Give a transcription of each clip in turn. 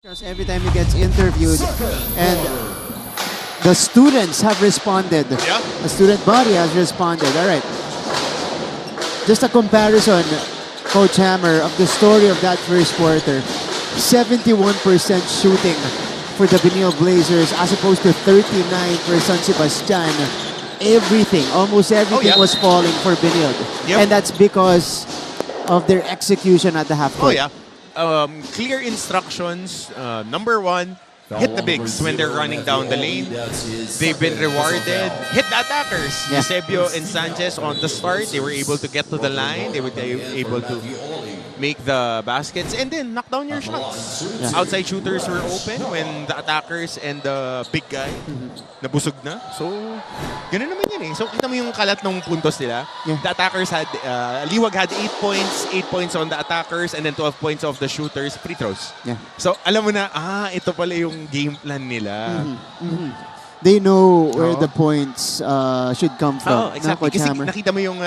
Every time he gets interviewed, and the students have responded. Yeah. The student body has responded. All right. Just a comparison, Coach Hammer, of the story of that first quarter. 71% shooting for the Benilde Blazers as opposed to 39 for San Sebastian. Everything, almost everything was falling for Benilde. Yep. And that's because of their execution at the half court. Oh, yeah. Clear instructions. Number one, hit the bigs when they're running down the lane. They've been rewarded. Hit the attackers. Yeah. Eusebio and Sanchez on the start, they were able to get to the line. They were able to make the baskets and then knock down your shots. Yeah. Outside shooters were open when the attackers and the big guy nabusog na. So, ganun naman yun eh. So, kita mo yung kalat ng puntos nila. Yeah. The attackers had, Liwag had 8 points on the attackers and then 12 points of the shooters, free throws. Yeah. So, alam mo na, ito pala yung game plan nila. They know where the points should come from. Exactly. Coach Kasi Hammer? nakita mo yung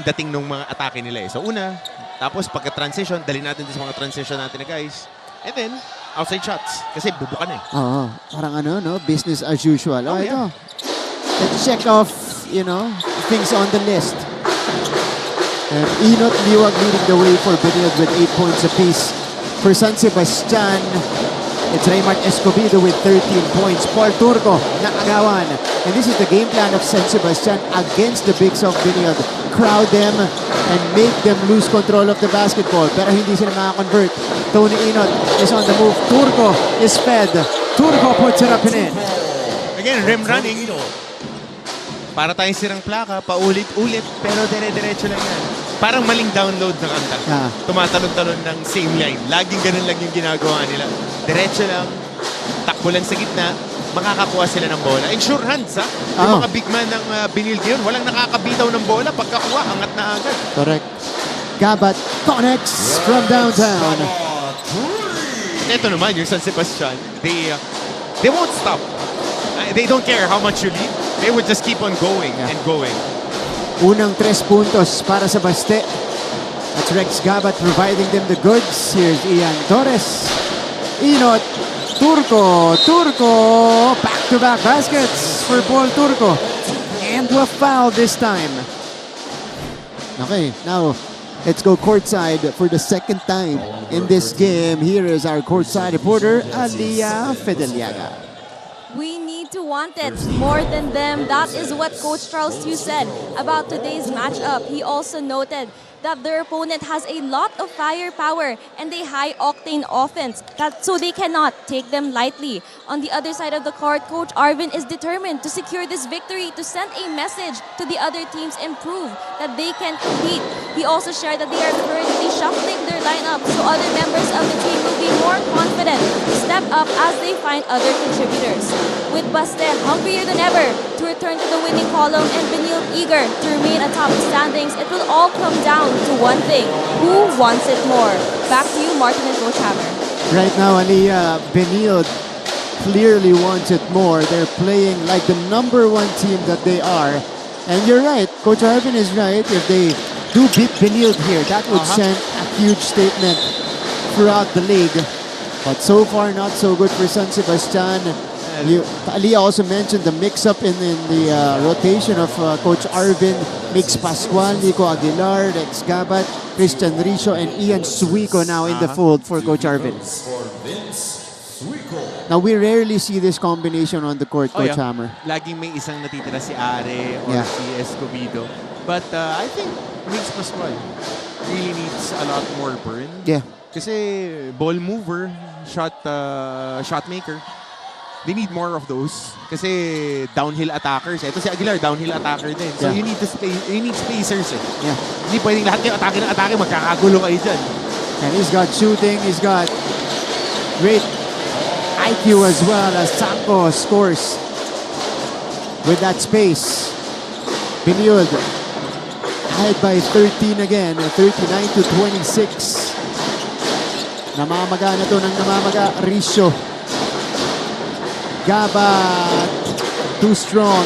dating ng mga atake nila eh. So, una, tapos pagka-transition, dali natin sa mga transition natin na guys. And then, outside shots. Kasi bubuka na eh. Oo. Parang ano, no? Business as usual. Oh, ito. Yeah. Let's check off, things on the list. And Inot Liwag leading the way for Benilde with 8 points apiece. For San Sebastian, it's Raymart Escobedo with 13 points. Paul Turco, nakagawan. And this is the game plan of San Sebastian against the bigs of Benilde. Crowd them and make them lose control of the basketball. Pero hindi sila makakonvert. Tony Inot is on the move. Turco is fed. Turco puts it up and in. Again, rim running. Para tayong sirang plaka, paulit-ulit, pero dire-diretso lang yan. Parang maling download ng kanta. Yeah. Tumatalon-talon ng same line. Laging ganun lang yung ginagawa nila. Diretso lang, takbo lang sa gitna, makakakuha sila ng bola. And sure hands, ha? Yung mga big man ng Benilde yun, walang nakakabitaw ng bola. Pagkakuha, angat na agad. Correct. Gabat connects from downtown. Ito naman, yung San Sebastian, they won't stop. They don't care how much you lead. They would just keep on going and going. Unang 3 puntos para sa Baste. That's Rex Gabat providing them the goods. Here's Ian Torres. Inot. Turco. Back-to-back baskets for Paul Turco. And a foul this time. Okay, now let's go courtside for the second time in this game. Here is our courtside reporter, Alia Fideliaga. We need to want it more than them. That is what Coach Charles Tiu said about today's matchup. He also noted that their opponent has a lot of firepower and a high-octane offense, so they cannot take them lightly. On the other side of the court, Coach Arvin is determined to secure this victory, to send a message to the other teams and prove that they can compete. He also shared that they are currently shuffling their lineup so other members of the team will be more confident to step up as they find other contributors. With Baste hungrier than ever to return to the winning column and Benilde eager to remain atop the standings, it will all come down to one thing: who wants it more? Back to you, Martin and Coach Hammer. Right now, Aliyah, Benilde clearly wants it more. They're playing like the #1 team that they are. And you're right, Coach Arvin is right. If they do beat Benilde here, that would send a huge statement throughout the league. But so far, not so good for San Sebastian. Aliyah also mentioned the mix-up in the rotation of Coach Arvin. Mix Pascual, Nico Aguilar, Rex Gabat, Christian Richo, and Ian Suico now in the fold for Coach Arvin. Now, we rarely see this combination on the court, Coach Hammer. Laging may isang natitira si Are or si Escobedo. But I think Mix Pascual really needs a lot more burn. Yeah. Kasi ball mover, shot maker. They need more of those. Kasi downhill attackers. Ito si Aguilar, downhill attacker din. So you need spacers eh. Yeah. Hindi pwedeng lahat kayo atake, magkakagulo kayo dyan. And he's got shooting, he's got great IQ as well as Sanko scores with that space. Benilde ahead by 13 again, 39-26. Namamaga na to ng namamaga, Richo. Gabat, too strong.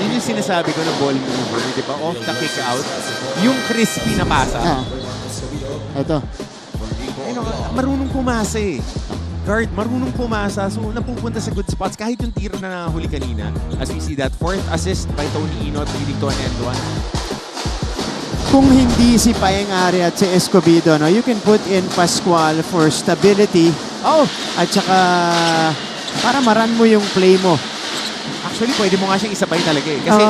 Yun yung sinasabi ko na ball mover, di ba? Off the kick out. Yung crispy na pasa. Ito. marunong pumasa eh. Guard, marunong pumasa. So, napupunta sa good spots. Kahit yung tira na nahuli kanina. As we see that, 4th assist by Tony Inot leading to an end one. Kung hindi si Paeng-Ari at si Escobedo, no, you can put in Pascual for stability. At saka para maran mo yung play mo. Actually, pwede mo nga siyang isabay talaga eh. Kasi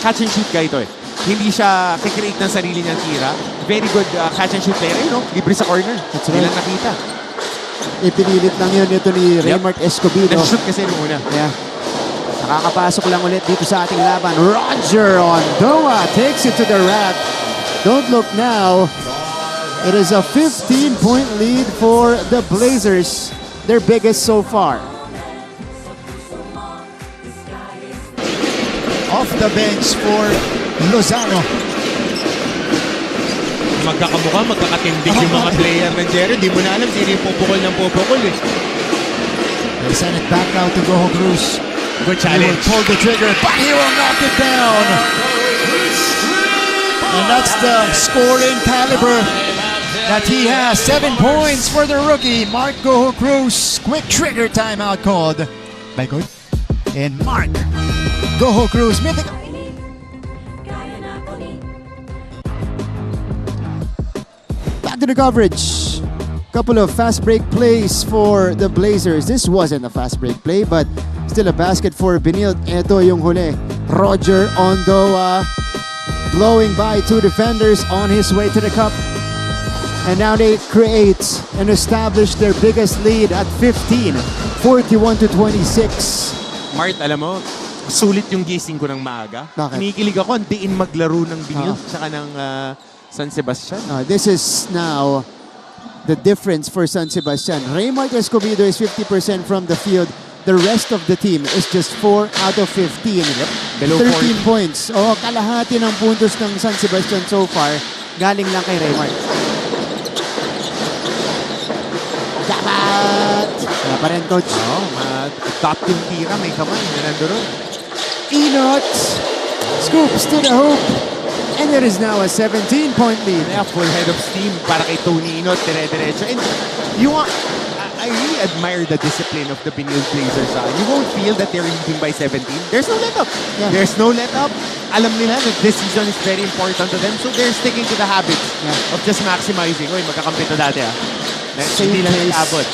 catch and shoot guy ito eh. Hindi siya kikreate ng sarili niyang tira. Very good catch and shoot player. Libre sa corner. That's right. Hindi lang nakita. Ipinilit lang yun ito ni Raymart Escobedo. Nag-shoot kasi nung una. Yeah. Nakakapasok lang ulit dito sa ating laban. Roger Ondoa takes it to the rack. Don't look now. It is a 15-point lead for the Blazers. Their biggest so far. Off the bench for Lozano. Magkakamukha, magkakatindig yung mga player ng Jerry. Di mo na alam sino yung pupukol ng pupukol eh. They send it back out to Goho Cruz. Good He will challenge. pull the trigger, but he will knock it down. And that's the scoring caliber that he has. 7 points for the rookie, Mark Goho Cruz. Quick trigger timeout called by good. And Mark Goho Cruz. Back to the coverage. Couple of fast break plays for the Blazers. This wasn't a fast break play, but still a basket for Benilde. Ito yung huli. Roger Ondoa blowing by 2 defenders on his way to the cup. And now they create and establish their biggest lead at 15, 41-26. Mart, alam mo, sulit yung gising ko ng maaga. Bakit? Kinikilig ako, diin maglaro ng Benilde tsaka ng San Sebastian. This is now the difference for San Sebastian. Raymart Escobedo is 50% from the field. The rest of the team is just 4 out of 15. Below 13 40. points. Kalahati ng puntos ng San Sebastian so far galing lang kay Raymart. Dapat! Wala pa rin, coach. Top yung tira, may kamay. Nandun. Inot scoops to the hoop. And there is now a 17-point lead. Yeah, full head of steam para kay Tony Inot, dire-diretso. And I really admire the discipline of the Benilde Blazers. You won't feel that they're leading by 17. There's no let-up. Yeah. There's no let-up. Alam nila that this season is very important to them. So they're sticking to the habits of just maximizing. Uy, magkakampi to dati Same Hindi lang pace nag-abot.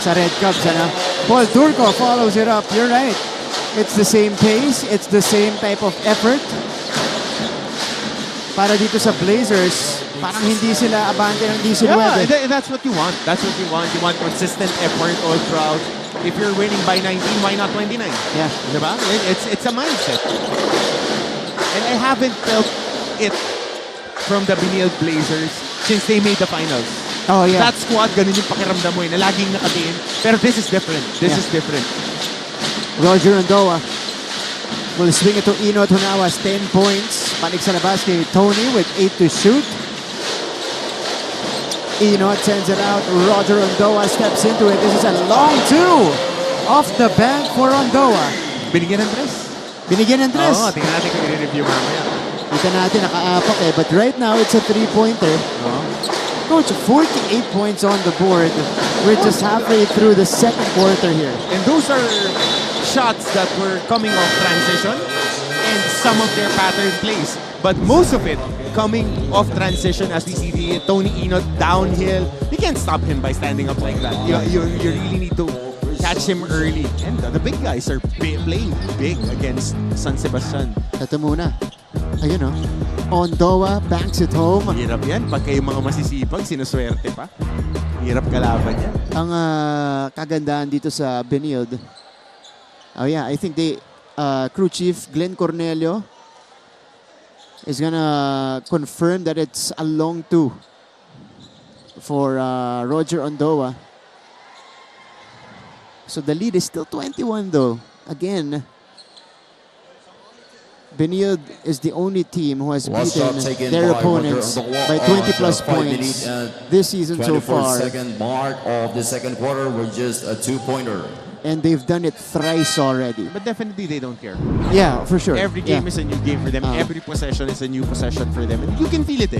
sa Red Cups, Paul Turco follows it up. You're right. It's the same pace. It's the same type of effort. Para dito sa Blazers, parang hindi sila abante ng di sinuwede. That's what you want. That's what you want. You want consistent effort all throughout. If you're winning by 19, why not 29? Yeah. Diba? It's a mindset. And I haven't felt it from the Benilde Blazers since they made the finals. Oh, yeah. That squad, ganun yung pakiramdam mo na laging nakatiin. Pero this is different. This is different. Roger Ondoa will swing it to Inot, who now has 10 points. Balik sa labas kay Tony with 8 to shoot. Inot sends it out. Roger Ondoa steps into it. This is a long 2 off the bank for Ondoa. Binigyan ng tres. Binigyan ng tres. Oo, tingnan natin kung i-review mamaya. Kita natin nakaapak but right now it's a 3-pointer. Coach, 48 points on the board. We're just halfway through the second quarter here. And those are shots that were coming off transition and some of their pattern plays. But most of it coming off transition as we see the Tony Inot downhill. You can't stop him by standing up like that. You really need to catch him early. And the big guys are playing big against San Sebastian. Ito muna. Ayun Ondoa banks it home. Hirap yan. Pag kayo mga masisipag, sinuswerte pa. Hirap kalaban yan. Ang kagandahan dito sa Benilde. Oh yeah, I think they crew chief Glenn Cornelio is gonna confirm that it's a long 2 for Roger Ondoa. So the lead is still 21 though. Again, Benilde is the only team who has beaten their opponents by 20 plus points this season so far. 24-second mark of the second quarter with just a 2-pointer. And they've done it thrice already. But definitely they don't care. Yeah, for sure. Every game is a new game for them. Every possession is a new possession for them. And you can feel it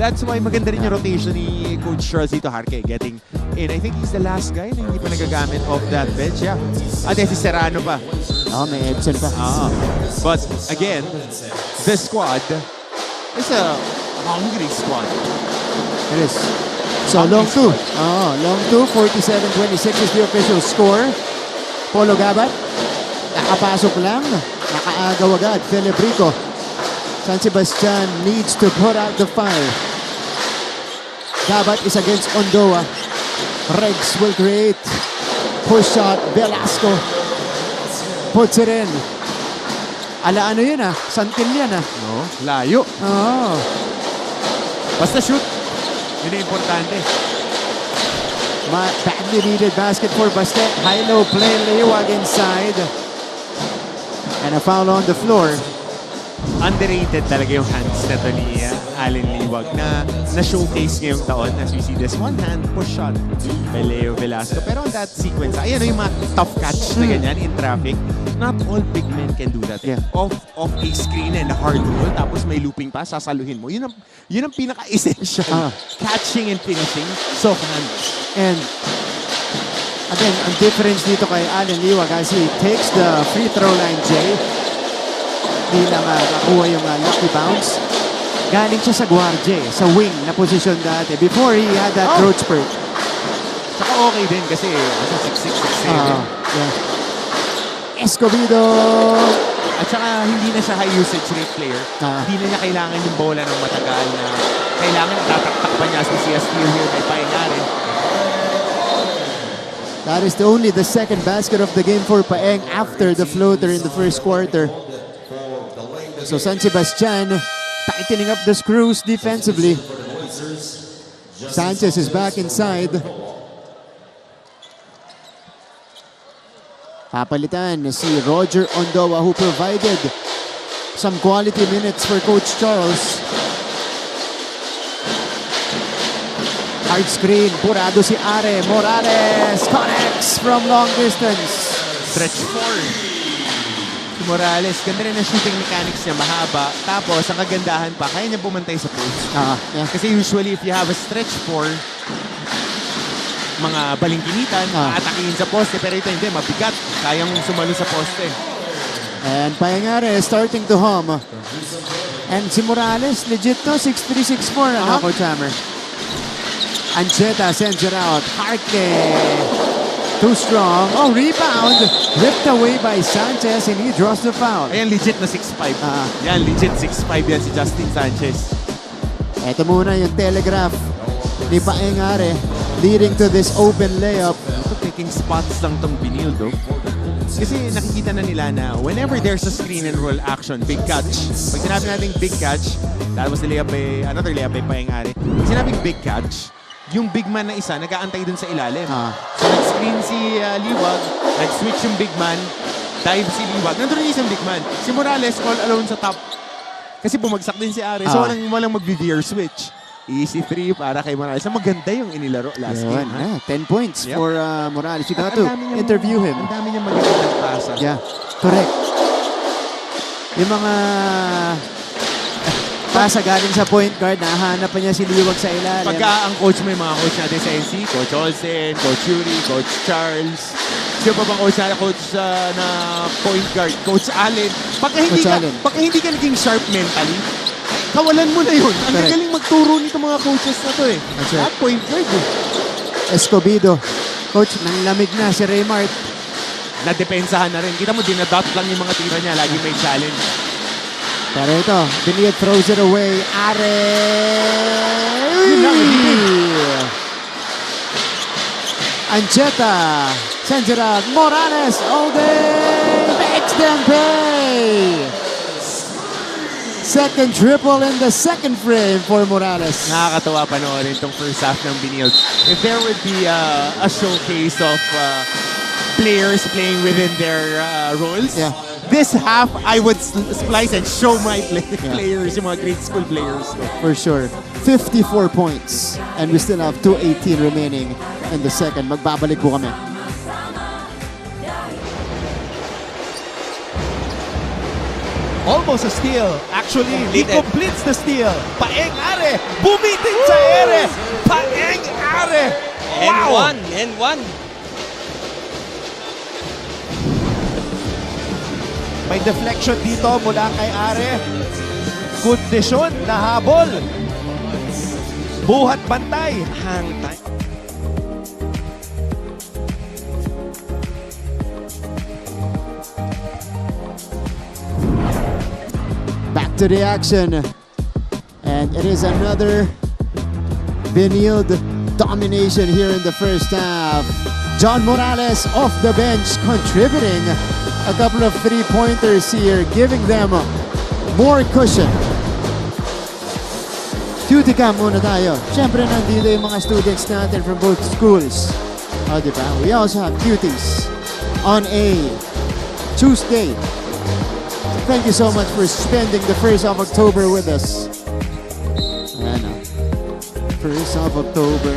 That's why maganda rin yung rotation ni Coach Charles dito, Harke, getting in. I think he's the last guy na hindi pa nagagamit off that bench. Yeah. At si Serrano pa. Oh, may Edson pa. But again, this squad is a hungry squad. It is. So, long two. Long two. 47-26 is the official score. Polo Gabat. Nakapasok lang. Nakaagaw agad. Philip Rico. San Sebastian needs to put out the fire. Gabat is against Ondoa. Regs will create. Push shot. Velasco puts it in. Ala ano yun Santil yan No, layo. Basta shoot. Yun ang importante. Badly needed basket for Baste. High-low play. Liwag inside. And a foul on the floor. Underrated talaga yung hands na to ni Allen Liwag na showcase ngayong taon as we see this one hand push shot by Leo Velasco. Pero on that sequence, ayan yung mga tough catch na ganyan in traffic. Not all big men can do that. Yeah. Off a screen and a hard roll, tapos may looping pa, sasaluhin mo. Yun ang pinaka-essential. Catching and finishing, soft hands. And again, ang difference dito kay Allen Liwag as he takes the free throw line, Jay. Hindi lang nakuha yung lucky bounce. Galing siya sa guardia, sa wing na position dati before he had that growth spurt. Saka okay din kasi 6'6", 6'7". Yeah. Escobedo. At saka hindi na siya high usage rate player. Hindi na niya kailangan yung bola ng matagal na kailangan tataktak pa niya as we see a steal here by Paengare. That is only the second basket of the game for Paeng after the floater in the first quarter. So San Sebastian tightening up the screws defensively. Sanchez is back inside. Papalitan si Roger Ondoa who provided some quality minutes for Coach Charles. Hard screen, purado si Are. Morales connects from long distance. Stretch 4. Si Morales, ganda rin ang shooting mechanics niya, mahaba. Tapos, ang kagandahan pa, kaya niya bumantay sa post. Yeah. Kasi usually, if you have a stretch 4, mga balingkinitan, aatakihin sa poste. Pero ito hindi, mabigat. Kayang sumalo sa poste. And Paengare is starting to hum. And si Morales, legit to, 6'3", 6'4", Coach Hammer. Ancheta sends it out. Harke. Too strong. Oh, rebound. Ripped away by Sanchez and he draws the foul. Ayan, legit na 6'5". Yan, legit 6'5" yan si Justin Sanchez. Ito muna yung telegraph ni Paengare leading to this open layup. Ito, taking spots lang tong Benilde. Kasi nakikita na nila na whenever there's a screen and roll action, big catch. Pag sinabi natin big catch, that was the layup by, another layup by Paengare. Pag sinabing big catch, yung big man na isa, nag-aantay dun sa ilalim. So, nag-screen si Liwag, nag-switch yung big man, dive si Liwag. Nandun yung isang big man. Si Morales, all alone sa top. Kasi bumagsak din si Are. So, walang mag-veer switch. Easy 3 para kay Morales. Maganda yung inilaro last game. 10 points for Morales. You got to interview him. Ang dami niyang magandang pasa. Yeah, correct. Yung mga pasa galing sa point guard, nahanap pa niya si Liwag sa ilalim. Pagka ang coach mo yung mga coach natin sa NC, Coach Olsen, Coach Yuri, Coach Charles, sino pa bang coach na point guard? Coach Allen. Pagka hindi ka naging sharp mentally, kawalan mo na yun. Ang galing magturo nito mga coaches na to eh. At point guard eh. Escobedo. Coach, nanlamig na si Raymart. Nadepensahan na rin. Kita mo, dinadot lang yung mga tira niya. Lagi may challenge. Pero ito, Benilde throws it away. Are! Ancheta sends it out. Morales all day makes them pay. Second triple in the second frame for Morales. Nakakatawa panoorin itong first half ng Benilde. If there would be a showcase of players playing within their roles, this half I would splice and show my players, yung mga grade school players. For sure. 54 points. And we still have 2:18 remaining in the second. Magbabalik po kami. Almost a steal. Actually, he Completed. completes the steal. Paeng Are, bumitin sa ere. Paeng Are. Wow! And one. May deflection dito mula kay Are. Kondisyon na habol. Buhat bantay. Hang time. Back to the action. And it is another Benilde domination here in the first half. John Morales off the bench contributing a couple of three-pointers here, giving them more cushion. Cutie cam muna tayo. Siyempre nandito yung mga students natin from both schools. O, diba? We also have cuties on a Tuesday. Thank you so much for spending the 1st of October with us. Ayan o. 1st of October.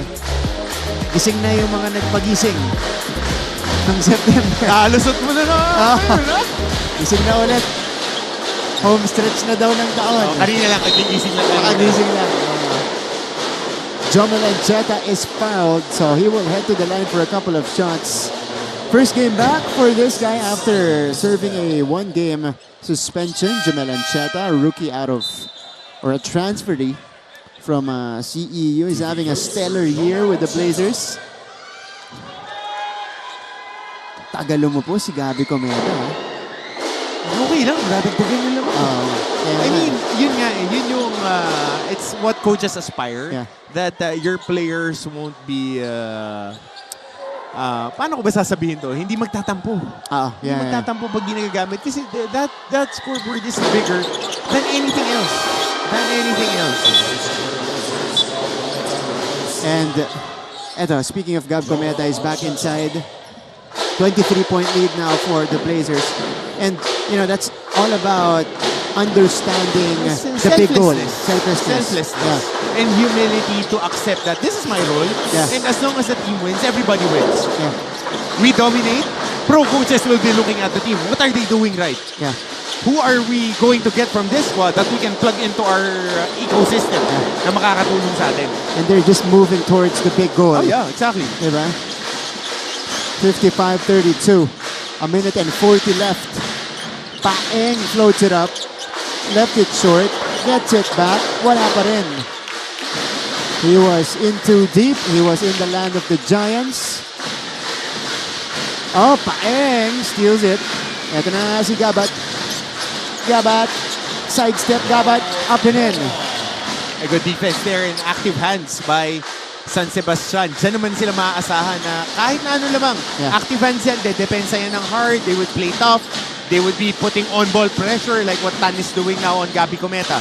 Gising na yung mga nagpagising ng September. Kalusot mo na na. Gising na ulit. Home stretch na daw ng taon. Kanina lang, kagigising lang. Nakagising lang. Jomel Ancheta is fouled, so he will head to the line for a couple of shots. First game back for this guy after serving a one-game suspension. Jomel Ancheta, a rookie out of, or a transferee from CEU. He's having a stellar year with the Blazers. Tagalo mo po si Gabby Cometa. Okay lang, dadagdagan nyo lang. I mean, yun nga eh, yun yung, it's what coaches aspire. Yeah. That your players won't be, paano ko ba sasabihin to? Hindi magtatampo. Hindi magtatampo pag ginagamit. Kasi that scoreboard is bigger than anything else. And eto, speaking of Gab Cometa, is back inside. 23-point lead now for the Blazers. And, you know, that's all about understanding the big goal. Selflessness. Yeah. And humility to accept that this is my role. Yeah. And as long as the team wins, everybody wins. Yeah. We dominate. Pro coaches will be looking at the team. What are they doing right? Yeah. Who are we going to get from this squad that we can plug into our ecosystem na makakatulong sa atin? And they're just moving towards the big goal. Oh yeah, exactly. Diba? 55-32. A minute and 40 left. Paeng floats it up. Left it short. Gets it back. Wala pa rin. He was in too deep. He was in the land of the Giants. Oh, Paeng steals it. Ito na si Gabat. Gabat. Sidestep. Gabat. Up and in. A good defense there in active hands by San Sebastian. Diyan naman sila maaasahan na kahit na ano lamang. Yeah. Active hands yan. Depensa yan ng hard. They would play tough. They would be putting on-ball pressure like what Tan is doing now on Gabby Cometa.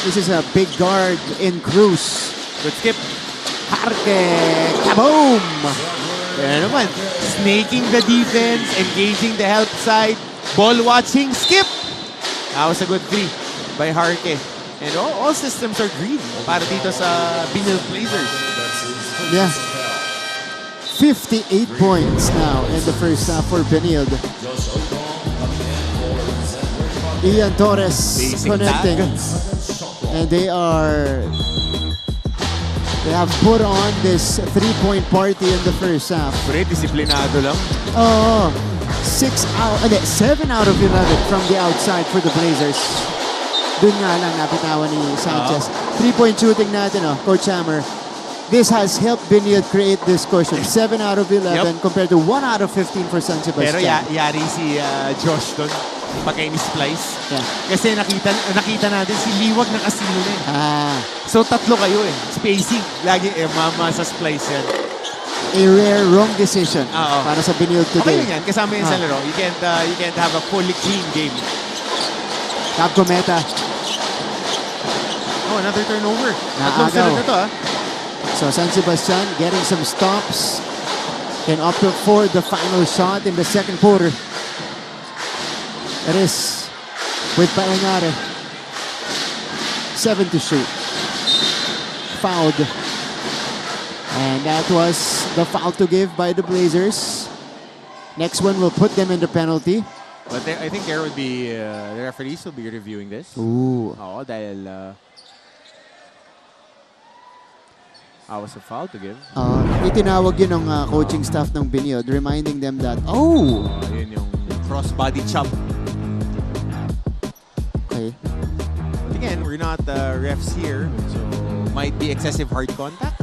This is a big guard in Cruz. Good skip. Harke. Kaboom! Yan naman. Snaking the defense. Engaging the help side. Ball watching. Skip! That was a good three by Harke. And all systems are green para dito sa Benilde Blazers. Yeah. 58 points now in the first half for Benilde. Ian Torres Basic connecting. tag. And they have put on this three-point party in the first half. Pre, disiplinado lang. Oh, 7 out of 11 from the outside for the Blazers. Dun nga lang napitawan ni Sanchez. Three-point shooting natin, Coach Hammer. This has helped Benilde create this cushion. 7 out of 11 compared to 1 out of 15 for San Sebastian. Pero yari si Josh doon pagka in-splice. Yeah. Kasi nakita natin si Liwag nakasilo na eh. So tatlo kayo eh. Spacing. Lagi mama sa splice yan. A rare wrong decision para sa Benilde Okay today. lang yan. Kasama yan sa laro. You can't have a fully clean game. Gab Cometa. Oh, another turnover. Tatlong sunod na to So San Sebastian getting some stops and opt for the final shot in the second quarter. It is with Paengare. 7 to shoot. Fouled. And that was the foul to give by the Blazers. Next one will put them in the penalty. But I think there would be, the referees will be reviewing this. Ooh. Oo, dahil was a foul to give. Itinawag yun ng coaching staff ng Benilde, reminding them that, oh! Yun yung cross-body chop. Okay. But again, we're not refs here, so might be excessive hard contact.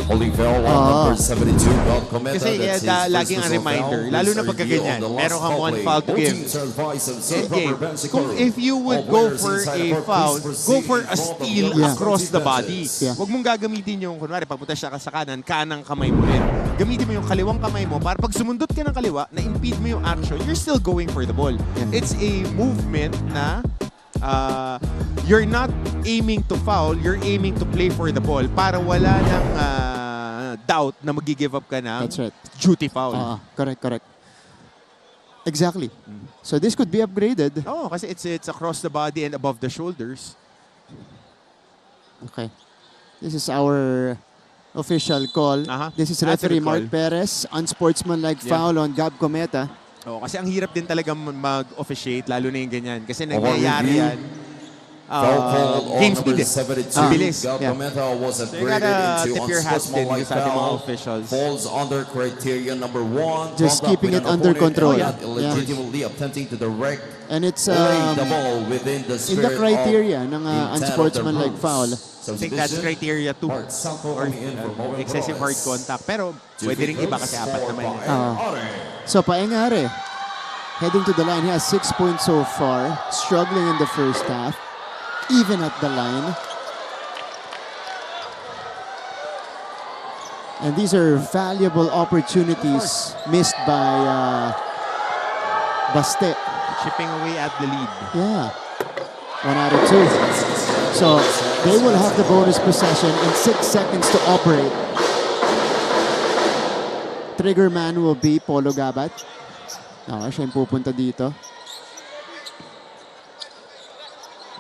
Holding foul on number 72, Bob Cometa. Kasi That's his first laging ang personal reminder, foul. lalo na This pagka review ganyan, on the meron last kang one play. foul to Both give. teams are advised of End proper game. bench Kung security. if you would All go players for inside a the court, foul, please go proceed for in a front of steal the across the benches. body. Yeah. Huwag mong gagamitin yung, kunwari, pagpunta siya ka sa kanan, kanang kamay mo rin. Gamitin mo yung kaliwang kamay mo para pag sumundot ka ng kaliwa, na-impede mo yung action, you're still going for the ball. Yeah. It's a movement na you're not aiming to foul, you're aiming to play for the ball para wala ng doubt na mag-give up ka ng That's right. duty foul. Correct. Exactly. So this could be upgraded. Oo, kasi it's across the body and above the shoulders. Okay. This is our official call. This is That's a referee good Mark call. Perez. Unsportsmanlike foul on Gab Cometa. Oo, kasi ang hirap din talaga mag-officiate, lalo na yung ganyan. Kasi Over nangyayari review. yan. Foul called on Game number speed 72. bilis. Bob Cometa was you upgraded gotta into tip your hats din unsportsmanlike sa ating mga foul. officials. Falls under criteria number 1. Just contact keeping with it an under opponent control. not Yeah. illegitimately attempting to direct And it's play the ball within the in spirit the criteria of ng intent of the unsportsmanlike rules. foul. I think that's criteria 2. Mark Sanko Or coming in for Mobile excessive hard Province. contact. Pero pwede rin iba kasi apat naman. So Paengare, heading to the line, he has 6 points so far. Struggling in the first half. Even at the line. And these are valuable opportunities missed by Baste. Chipping away at the lead. Yeah. 1 out of 2. So they will have the bonus possession in 6 seconds to operate. Trigger man will be Polo Gabat. Siya yung pupunta dito.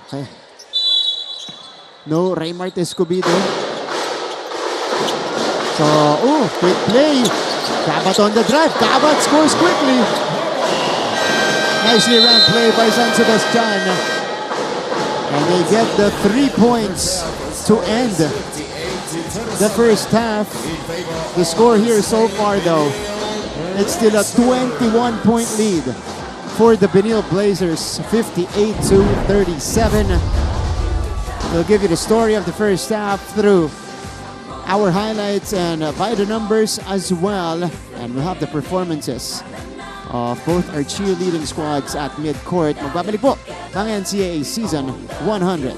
Okay. No, Raymart Escobedo. So, quick play. Gabat on the drive. Gabat scores quickly. Nicely ran play by San Sebastian. And they get the 3 points to end the first half. The score here so far, though, it's still a 21-point lead for the Benilde Blazers, 58-37. We'll give you the story of the first half through our highlights and by the numbers as well. And we'll have the performances of both our cheerleading squads at mid-court. Magbabalik po ang NCAA Season 100.